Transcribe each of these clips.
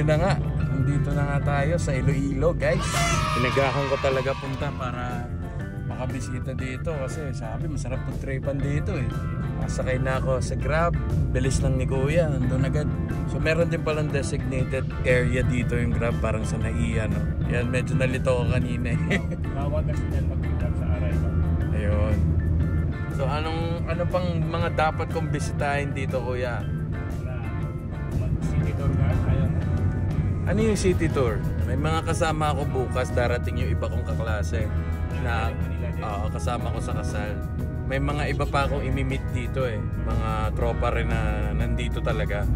yun na nga. Nandito na nga tayo sa Iloilo, guys. Pinagahan ko talaga punta para makabisita dito kasi sabi masarap po tripan dito eh. Masakay na ako sa Grab, bilis lang ni Kuya, nandun agad. So meron din palang designated area dito yung Grab, parang sa Naiya, no? Yan, medyo nalito ko kanina eh. Bawal kasi yan mag-Grab sa aray ba? Ayun. So ano pang mga dapat kong bisitahin dito, Kuya? City tour ka? Ayaw mo? Ano yung city tour? May mga kasama ako bukas, darating yung iba kong kaklase na kasama ko sa kasal. May mga iba pa akong imimit dito eh. Mga tropa rin na nandito talaga.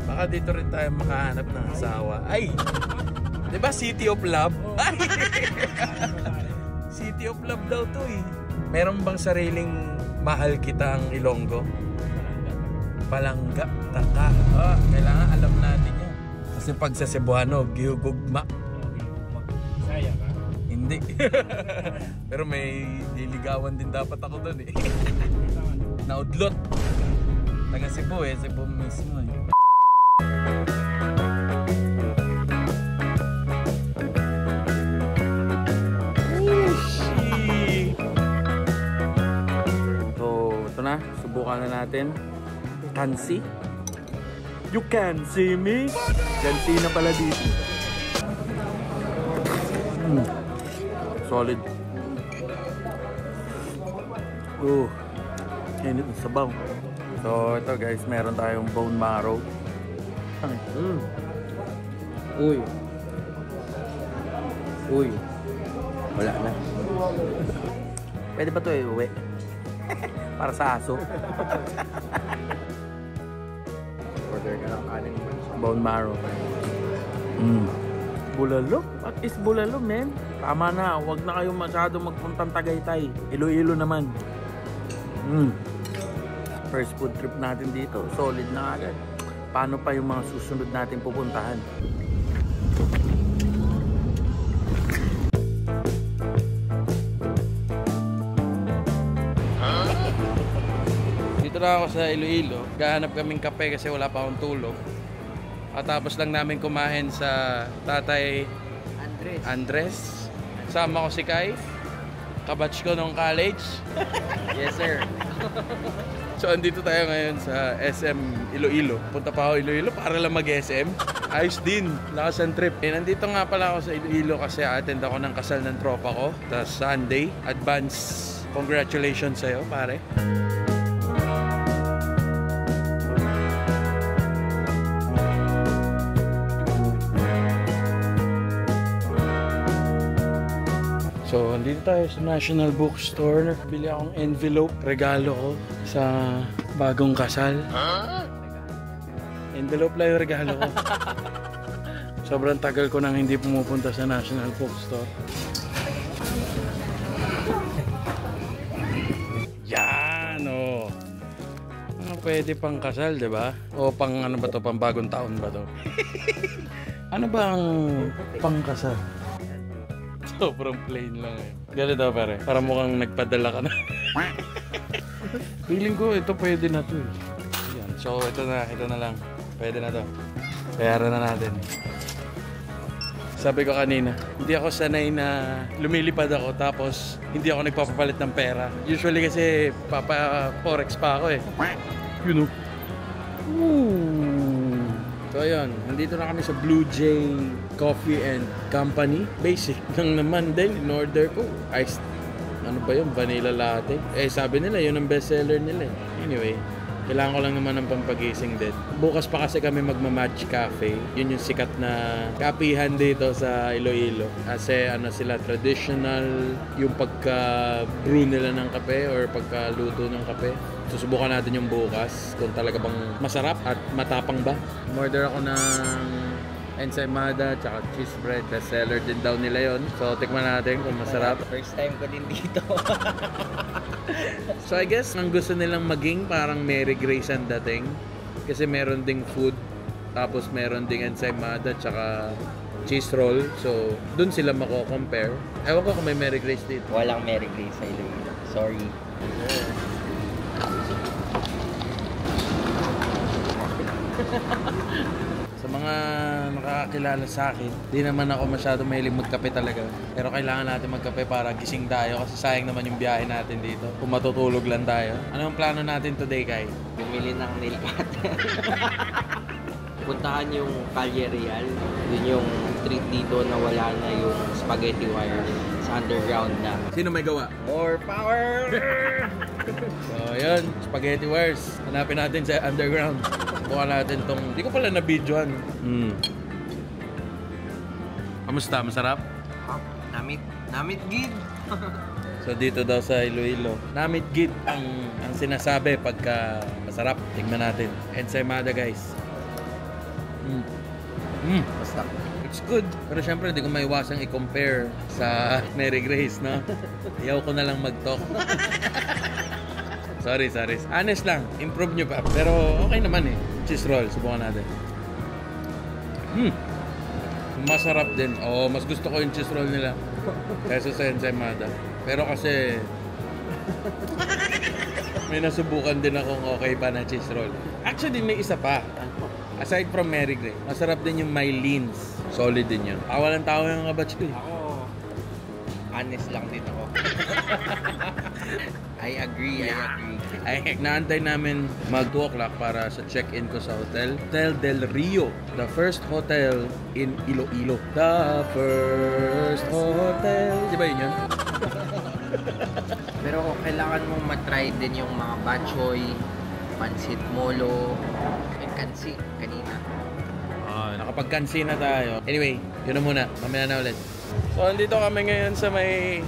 Baka dito rin tayo makahanap ng asawa. Ay! Diba City of Love? Ay! City of Love daw to eh. Meron bang sariling mahal kita ang Ilonggo? Palangga, taka. Kailangan alam natin yan. Kasi pag sa Cebuano, gihugugma. Saya ka? Hindi. Pero may diligawan din dapat ako doon eh. Naudlot. Taga Cebu eh, Cebu mismo eh. So, ito na. Subukan na natin. Kansi. You can see me. Kansi na pala dito. Solid. Init ng sabaw. So ito guys, meron tayong bone marrow. Uy. Wala na. Pwede ba ito iuwi? Para sa aso. Order ka ng kanin. Bone marrow. Bulalo? What is bulalo, men? Tama na, huwag na kayong masyado magpuntang Tagaytay. Iloilo naman. First food trip natin dito. Solid na agad. Paano pa yung mga susunod natin pupuntahan? Dito na ako sa Iloilo. Gahanap kaming kape kasi wala pa akong tulog. At tapos lang namin kumain sa Tatay Andres. Sama ko si Kai. Kabatch ko nung college. Yes, sir. So, andito tayo ngayon sa SM Iloilo. Punta pa ako Iloilo para lang mag-SM. Ayos din. Lakas ang trip. Nandito nga pala ako sa Iloilo kasi attend ako ng kasal ng tropa ko. Tapos Sunday. Advance congratulations sa'yo, pare. So, dito tayo sa National Bookstore. Bili akong envelope, regalo ko sa bagong kasal. Envelope lang yung regalo ko. Sobrang tagal ko nang hindi pumupunta sa National Bookstore. Yan, oh. Pwede pang kasal, di ba? O pang ano ba to? Pang bagong taon ba to? Ano ba ang pang kasal? Sobrang plain lang eh. Ganito pare. Para mukhang nagpadala ka na. Feeling ko ito pwede na to eh. Yan. So ito na lang. Pwede na to. Bayaran na natin. Sabi ko kanina, hindi ako sanay na lumilipad ako tapos hindi ako nagpapapalit ng pera. Usually kasi papa-forex pa ako eh. You know. So ayun, nandito na kami sa Blue Jay Coffee and Company. Basic lang naman din, in-order ko. Iced, ano ba yun? Vanilla latte. Eh sabi nila, yun ang bestseller nila eh. Anyway, kailangan ko lang naman ng pampagising din. Bukas pa kasi kami magma-Match Cafe. Yun yung sikat na kapihan dito sa Iloilo. Kasi ano sila, traditional yung pagka-brew nila ng kape or pagka-luto ng kape. Susubukan natin yung bukas kung talaga bang masarap at matapang ba. Order ako ng ensaymada tsaka cheese bread. Best seller din daw nila yon. So tikman natin kung masarap. First time ko din dito. So I guess ang gusto nilang maging parang Mary Grace ang dating. Kasi meron ding food. Tapos meron ding ensaymada tsaka cheese roll. So dun sila mako-compare. Ewan ko kung may Mary Grace dito. Walang Mary Grace sa Iloilo. Sorry. Sa mga nakakakilala sa akin, di naman ako masyado mahilig magkape talaga. Pero kailangan natin magkape para gising tayo kasi sayang naman yung biyahe natin dito. Kung matutulog lang tayo. Ano ang plano natin today, Kai? Bumili ng nail cutter. Puntahan yung Calle Real. Yun yung street dito na wala na yung spaghetti wire. Sa underground na. Sino may gawa? More power! So, yun. Spaghetti wires. Hanapin natin sa underground. Subukan natin tong... Hindi ko pala na-videoan. Kamusta? Masarap? Namit gid. So, dito daw sa Iloilo. Namit gid ang sinasabi pagka masarap. Tignan natin. Ensaymada, guys. Basta. It's good. Pero syempre, hindi ko maiwasang i-compare sa Mary Grace, no? Ayaw ko na lang mag-talk. Sorry. Honest lang. Improve nyo pa. Pero okay naman eh. Cheese roll. Subukan natin. Masarap din. Oo, mas gusto ko yung cheese roll nila kaysa sa ensaymada. Pero kasi may nasubukan din akong okay pa na cheese roll. Actually, may isa pa. Aside from Mary Grace, masarap din yung Mylene's. Solid din yun. Walang tao yung mga batch ko eh. Ako, honest lang din ako. I agree. Ay, naantay namin mag 2 o'clock para sa check-in ko sa hotel. Hotel Del Rio. The first hotel in Iloilo. The first hotel. Di ba yun? Pero kailangan mong matry din yung mga bachoy, pansit molo, and kansi kanina. Nakapag-kansi na tayo. Anyway, yun na muna. Mamaya na ulit. So, andito kami ngayon sa may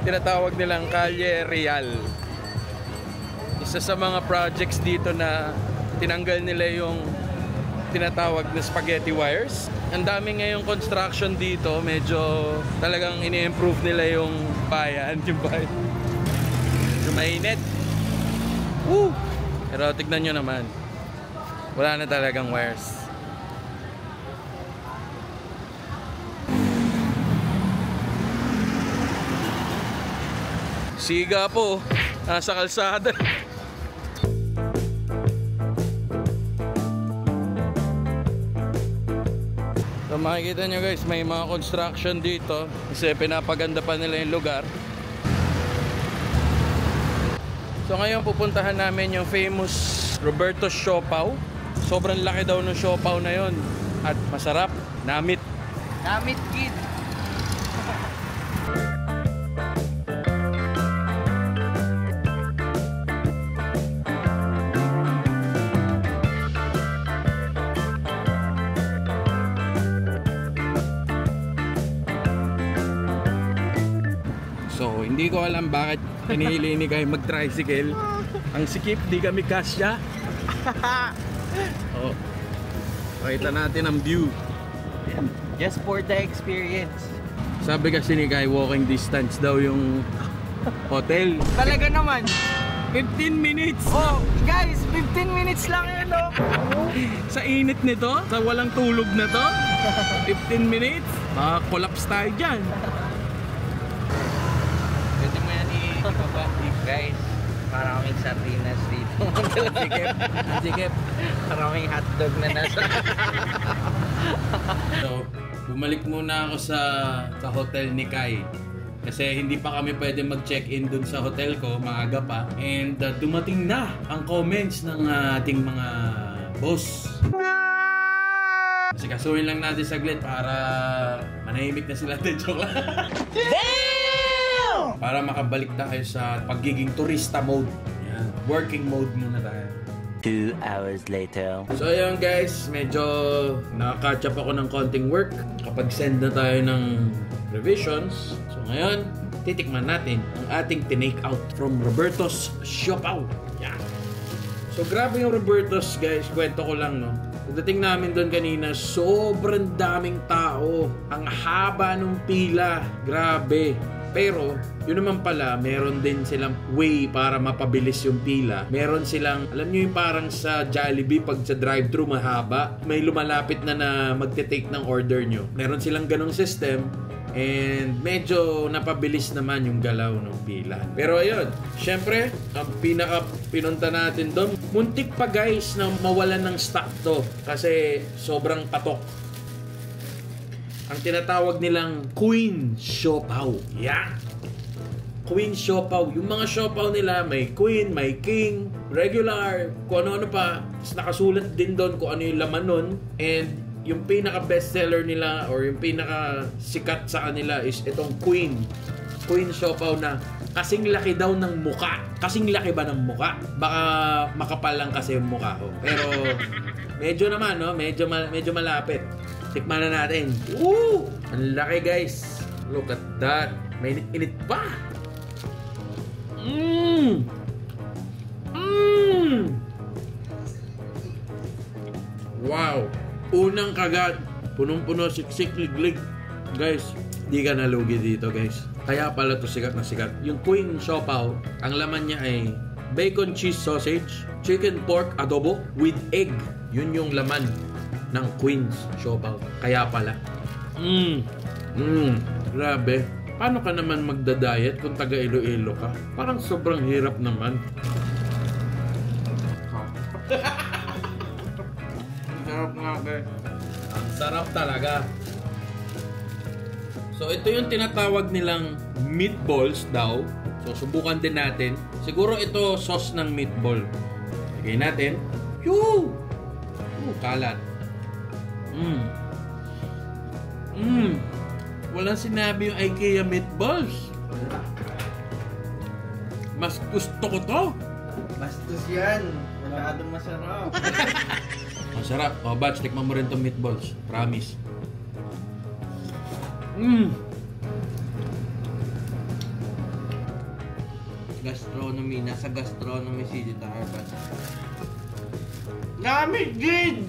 tinatawag nilang Calle Real. Isa sa mga projects dito na tinanggal nila yung tinatawag na spaghetti wires. Ang dami ngayong construction dito. Medyo talagang ini-improve nila yung bayan. Yung bayan. Medyo mainit. Woo! Pero tignan nyo naman. Wala na talagang wires. Siga po, nasa kalsada. So makikita nyo guys, may mga construction dito kasi pinapaganda pa nila yung lugar. So ngayon pupuntahan namin yung famous Roberto's Siopaw. Sobrang laki daw ng siopaw na yon at masarap. Namit Gid. So, hindi ko alam bakit pinili ni Kai mag-tricycle. Ang sikip, di kami kasya. Oh. Pakita natin ang view. Just for the experience. Sabi kasi ni Kai, walking distance daw yung hotel. Talaga naman. 15 minutes! Oh, guys, 15 minutes lang yun, no? Sa init nito, sa walang tulog na to, 15 minutes, collapse tayo dyan. Pwede mo yan i-ibaba. Guys, para kaming sardinas dito. Sikip. Para kaming hotdog na nasa. So, bumalik muna ako sa hotel ni Kai. Kasi hindi pa kami pwede mag-check-in dun sa hotel ko, maaga pa. And dumating na ang comments ng ating mga boss. Kasi kasuhin lang natin saglit para manahimik na sila. Joke lang. Damn! Para makabalik tayo sa pagiging turista mode. Yan. Working mode muna tayo. 2 hours later. So ayun guys, medyo nakaka-catch up ako ng konting work. Kapag-send na tayo ng revisions. So ngayon, titikman natin ang ating tinake out from Roberto's Siopaw. Yeah. So grabe yung Roberto's guys, kwento ko lang no. Pagdating namin doon kanina, sobrang daming tao. Ang haba ng pila. Grabe. Pero, yun naman pala, meron din silang way para mapabilis yung pila. Meron silang, alam nyo yung parang sa Jollibee, pag sa drive-thru mahaba, may lumalapit na magte-take ng order nyo. Meron silang ganong system And medyo napabilis naman yung galaw ng pila. Pero ayun, syempre, ang pinaka pinunta natin doon, muntik pa guys na mawalan ng stock to kasi sobrang patok. Ang tinatawag nilang Queen Siopaw. Yeah! Queen Siopaw. Yung mga siopaw nila, may Queen, may King, regular, kung ano-ano pa. Tapos nakasulat din doon kung ano yung laman nun. And yung pinaka-bestseller nila or yung pinaka-sikat sa kanila is itong Queen. Queen Siopaw na kasing laki daw ng muka. Kasing laki ba ng muka? Baka makapal lang kasi yung muka ko. Pero medyo naman, no? Medyo malapit. Tikman na natin. Woo! Ang laki guys. Look at that. May init pa. Wow! Unang kagat, punong-puno, siksik, liglig. Guys, di ka nalugi dito guys. Kaya pala to sikat na sikat. Yung Queen Siopaw, ang laman niya ay bacon cheese sausage, chicken pork adobo with egg. Yun yung laman ng Queen Siopaw. Kaya pala. Grabe. Paano ka naman magda-diet kung taga Iloilo ka? Parang sobrang hirap naman. Sarap nga guys. Ang sarap talaga. So ito yung tinatawag nilang meatballs daw. So subukan din natin. Siguro ito sauce ng meatball. Lagay natin. Yoo! Kalat. Walang sinabi yung IKEA meatballs. Mas gusto ko to. Bastos yan. Masyadong masarap. Masarap. O, Batch, tikman mo rin itong meatballs. Promise. Gastronomy. Nasa gastronomy si Dita Arbat. Gamit, Gid!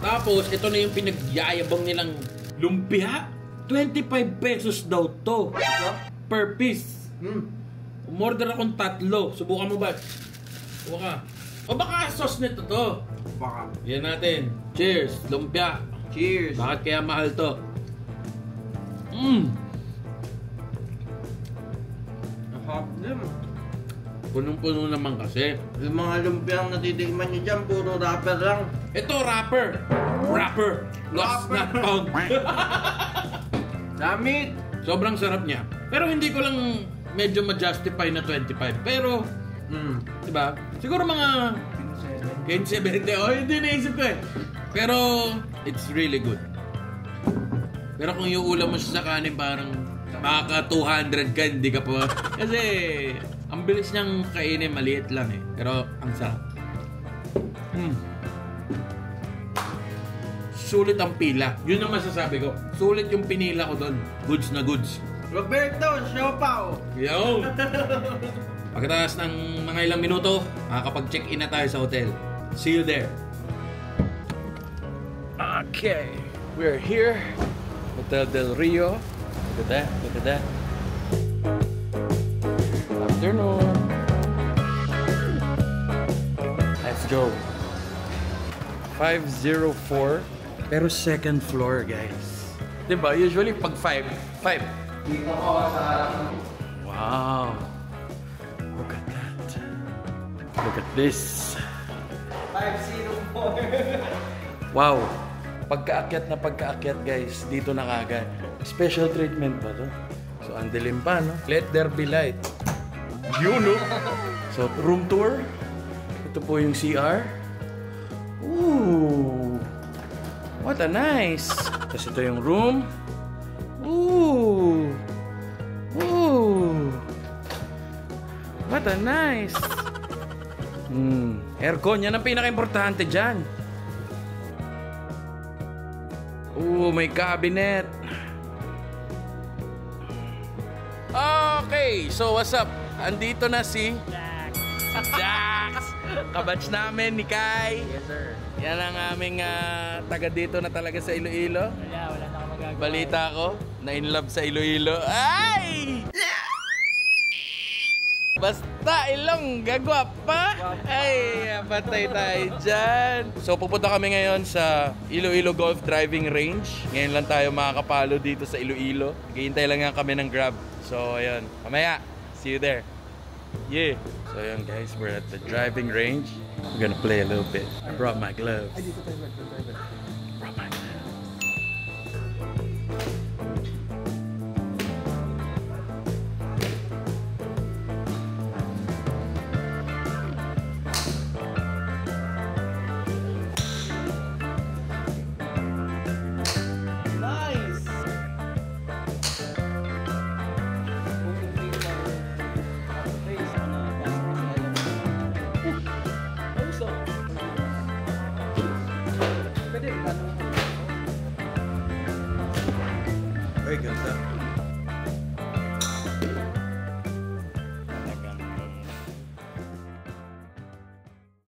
Tapos, ito na yung pinagyayabang nilang lumpia. 25 pesos daw to. Per piece. Umorder akong 3. Subukan mo, Batch. Subukan. O baka sauce nito to. Baka. Yan natin. Cheers. Lumpia. Cheers. Bakit kaya mahal to? Hop din. Punong-puno naman kasi. Yung mga lumpiang natitikman nyo dyan, puro wrapper lang. Ito, wrapper. Wrapper. Lost not found. Damit! Sobrang sarap niya. Pero hindi ko lang medyo ma-justify na 25. Pero, diba? Siguro mga 15-20. Oh, hindi naisip ko eh. Pero, it's really good. Pero kung yung ulam mo siya sa kanin, parang baka 200 ka, hindi ka pa. Kasi, ang bilis niyang kainin, maliit lang eh. Pero, ang sarap. Sulit ang pila. Yun ang masasabi ko. Sulit yung pinila ko doon. Goods na goods. Roberto, Siopaw! Yo! Pagkatapos ng mga ilang minuto, makakapag-check-in na tayo sa hotel. See you there. Okay. We're here. Hotel Del Rio. Look at that. Look at that. Afternoon. Let's go. 504. Pero second floor, guys. Diba? Usually pag 5. Dito ko sa harap. Wow. Look at that. Look at this. 504. Wow. Pagkaakyat, guys. Dito na kagad. Special treatment ba to? So, ang dilim pa, no? Let there be light. Yun, no? So, room tour. Ito po yung CR. Ooh. What a nice. Tapos ito yung room. Ooh. Ooh. What a nice. Aircon. Yan ang pinaka-importante dyan. Ooh, may cabinet. Okay. So, what's up? Andito na si Jax. Kabatch namin ni Kai. Yes, sir. Yan ang aming taga dito na talaga sa Iloilo. Wala na ako magagawa. Balita ko, na in love sa Iloilo. Ay! Basta Ilongga, gwapa! Ay, patay tayo dyan. So, pupunta kami ngayon sa Iloilo Golf Driving Range. Ngayon lang tayo makakapalo dito sa Iloilo. Hihintay lang nga kami ng Grab. So, ayun. Mamaya, see you there. Yeah. So, ayun guys, we're at the driving range. We're gonna play a little bit. I brought my gloves. Brought my gloves. Very good, sir.